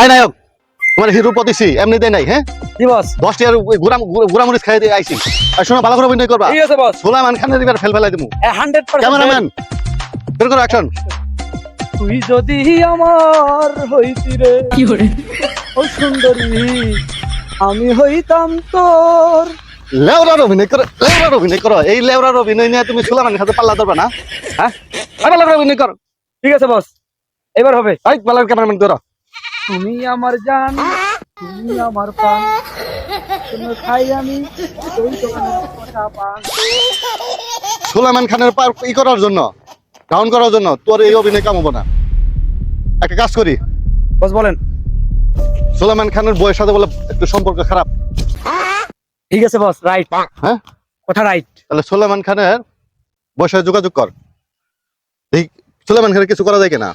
এই নায়ক তোমার হিরো পতিছি এমনিতে নাই হ্যাঁ জি বস 10 টিয়ার গুড়ামুড়ি খাই দিয়ে আইছি আর শোনো ভালো করে অভিনয় করবা ঠিক আছে বস সুলাইমান খানের এবার ফেলাই দিমু 100% ক্যামেরাম্যান বের করো অ্যাকশন তুই যদি আমার হইতি রে কি করে ও সুন্দরী আমি হইতাম তোর লেওরার অভিনয় করো এই লেওরার অভিনয় নিয়ে তুমি সুলাইমান খানের পাল্লা ধরবা না হ্যাঁ ভালো করে অভিনয় করো ঠিক আছে বস এবার হবে এই পাল্লার ক্যামেরাম্যান ধরো তুমি আমার জান তুমি আমার প্রাণ তুমি খাই আমি ওই দোকানে কথা পান সুলাইমান খানের পার ই করার জন্য ডাউন করার জন্য তোর এই অভিনয় কাম হবো না একটা কাজ করি বস বলেন সুলাইমান খানের বইয়ের সাথে বলে একটু সম্পর্ক খারাপ ঠিক আছে বস রাইট হ্যাঁ কথা রাইট তাহলে সুলাইমান খানের বইয়ের সাথে যোগাযোগ কর এই সুলাইমান খানের কিছু করা যায় কিনা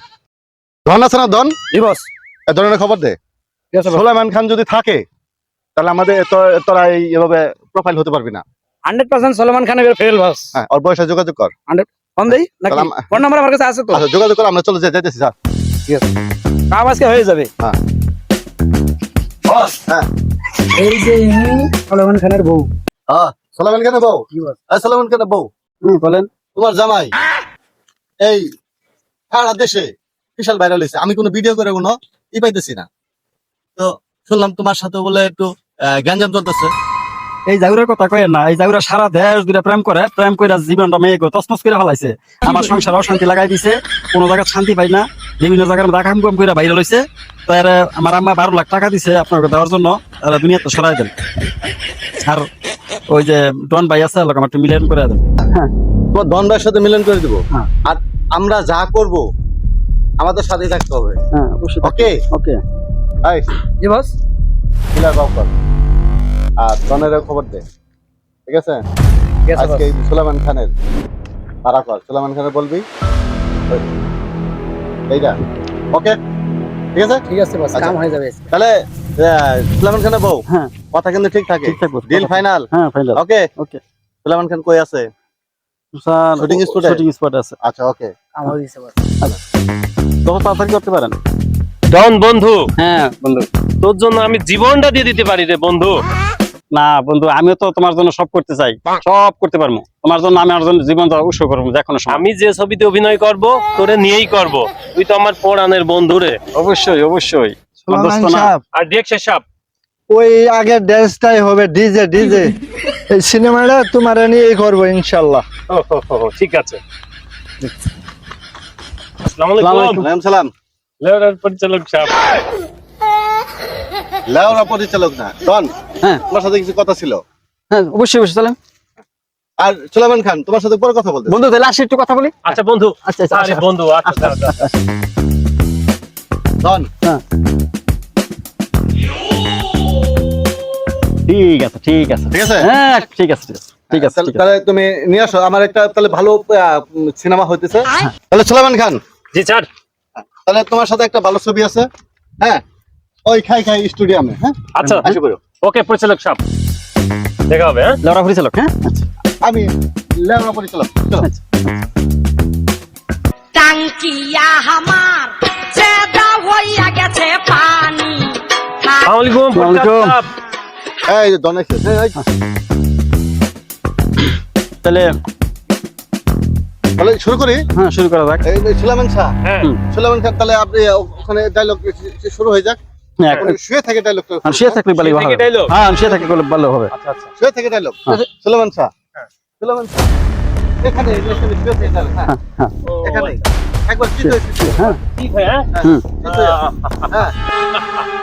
ধন আছে না ধন জি বস এ ধরনের খবর দে ঠিক আছে বস সুলাইমান খান যদি থাকে তাহলে আমাদের তোরা এইভাবে প্রোফাইল হতে পারবি না 100% সলমান খান এবার ফেল বস হ্যাঁ ওর বয়সে যোগাযোগ কর ফোন দেই নাকি তাহলে আম- ফোন নাম্বার আমার কাছে আছে তো আচ্ছা যোগাযোগ কর আমরা চলে যাইতেছি স্যার ঠিক আছে কাম আজকে হয়ে যাবে হ্যাঁ বস হ্যাঁ এই যে ইনি সলমান খানের বউ হ্যাঁ সুলাইমান খানের বউ কি বস সুলাইমান খানের বউ বলেন তোমার জামাই এই সারা দেশে বিশাল ভাইরাল হয়েছে আমি কোনো ভিডিও করে কোনো ই পাইতেছি না তো শুনলাম তোমার সাথে বলে একটু গ্যাঞ্জাম চলতেছে এই জাগুরার কথা কয় না এই জাগুরা সারা দেশ দুটা প্রেম করে জীবনটা মেয়ে তসমস করে ফেলাইছে আমার সংসার অশান্তি লাগাই দিছে কোনো জায়গায় শান্তি পাই না বিভিন্ন জায়গার মধ্যে কাম করে বাইরে লইছে তার আমার আম্মা 12 লাখ টাকা দিছে আপনাকে দেওয়ার জন্য দুনিয়া তো সরাই দেন আর ওই যে ডন ভাই আছে লোক আমার একটু মিলিয়ন করে দেন তোমার ধন ভাইয়ের সাথে মিলন করে দিব হ্যাঁ। আর আমরা যা করব আমাদের সাথেই থাকতে হবে হ্যাঁ অবশ্যই ওকে ওকে এই জি বস মিলার বাবু কর আর ধনের খবর দে ঠিক আছে ঠিক আছে আজকে এই সুলাইমান খানের পারা কর সুলাইমান খানের বলবি এইটা ওকে ঠিক আছে ঠিক আছে বস আচ্ছা। কাম হয়ে যাবে তাহলে সুলাইমান খানের বউ হ্যাঁ কথা কিন্তু ঠিক থাকে ঠিক থাকবো ডিল ফাইনাল হ্যাঁ ফাইনাল ওকে ওকে সুলাইমান খান কই আছে Shooting spot এ? শুটিং স্পট আছে আচ্ছা ওকে কাম হয়ে গেছে বস তখন তাড়াতাড়ি করতে পারেন ডন বন্ধু হ্যাঁ বন্ধু তোর জন্য আমি জীবনটা দিয়ে দিতে পারি রে বন্ধু। না বন্ধু আমিও তো তোমার জন্য সব করতে চাই সব করতে পারবো তোমার জন্য আমি আমার জন্য জীবন উৎসর্গ করবো যে কোনো সময় আমি যে ছবিতে অভিনয় করব তোরে নিয়েই করব, তুই তো আমার পরাণের বন্ধু রে। অবশ্যই অবশ্যই আমার দোস্ত না। আর দেখছে সাপ ওই আগের ড্যান্সটাই হবে ডিজে ডিজে এই সিনেমাটা তোমার নিয়েই করবো ইনশাল্লাহ ঠিক আছে। আসসালামু আলাইকুম। ওয়ালাইকুম সালাম লেওরার পরিচালক সাহেব। লেওরা পরিচালক না ডন হ্যাঁ তোমার সাথে কিছু কথা ছিল হ্যাঁ অবশ্যই অবশ্যই চলেন আর সুলাইমান খান তোমার সাথে পরে কথা বলতে বন্ধু তাহলে আসি একটু কথা বলি আচ্ছা বন্ধু, আচ্ছা আচ্ছা আরে বন্ধু আচ্ছা আচ্ছা, আচ্ছা। ডন হ্যাঁ ঠিক আছে ঠিক আছে ঠিক আছে? হ্যাঁ ঠিক আছে ঠিক আছে ঠিক আছে তাহলে তুমি নিয়ে আসো আমার একটা তাহলে ভালো সিনেমা হইতেছে তাহলে সুলাইমান খান জি স্যার। তাহলে তোমার সাথে একটা ভালো ছবি আছে হ্যাঁ ওই খাই স্টেডিয়ামে হ্যাঁ আচ্ছা আসি করো ওকে পরিচালক সাহেব, দেখা হবে। হ্যাঁ লড়া পরিচালক হ্যাঁ আচ্ছা আমি লেওরা পরিচালক চলো টাঙ্কিয়া হামার চেদা হইয়া গেছে পানি আসসালামু আলাইকুম আসসালামু আলাইকুম। সাহেব। এই যে ডন এসে তাহলে তাহলে শুরু করি হ্যাঁ শুরু করা যাক এই সুলাইমান শাহ হ্যাঁ সুলাইমান খান তাহলে আপনি ওখানে ডায়লগ শুরু হয়ে যাক হ্যাঁ শুয়ে থাকে ডায়লগটা আর শুয়ে থাকলে ভালো শুয়ে হবে থেকে dialogue? হ্যাঁ শুয়ে থাকলে ভালো হবে আচ্ছা আচ্ছা শুয়ে থেকে ডায়লগ সুলাইমান শাহ সুলাইমান শাহ এখানে শুয়ে থেকে dialogue, হ্যাঁ হ্যাঁ এখানে একবার চিত হয়েছে হ্যাঁ ঠিক হয়। হ্যাঁ হুম হ্যাঁ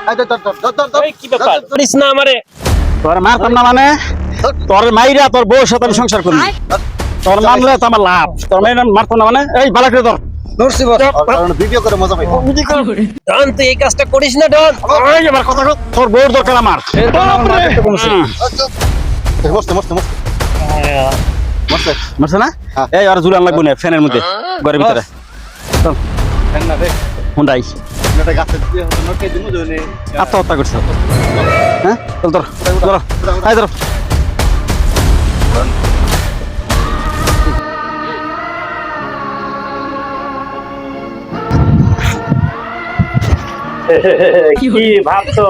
এই ধর, ধর, ধর, এই কি ব্যাপার ধর, করিস না আমারে। তোর মারতাম না মানে তোর মাইরা তোর বউর সাথে আমি সংসার করবি তোর মানলে তো আমার লাভ তোর মাইরা মারতাম না মানে এই ভালো করে ধর ধরছি বস ভিডিও করে মজা পাই ডন তুই এই কাজটা করিস না ডন। এই আমার কথা কও, তোর বউর দরকার আমার হুম। মস্ত মস্ত মস্ত মস্ত বুঝছো না হ্যাঁ। এই আর জুলান লাগবো না ফ্যানের মধ্যে ঘরের ভিতরে চল ফ্যান না রে হুন্ডাই এটা গাছে দিয়ে নটকে দিমু জনে আত্মহত্যা করছে হ্যাঁ চল ধর ধর এই ধর কি ভাবছো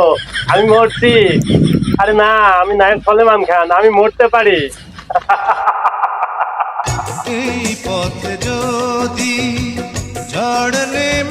আমি মরছি? আরে না, আমি নায়ক সলেমান খান, আমি মরতে পারি। এই পথ যদি ঝড় নেমে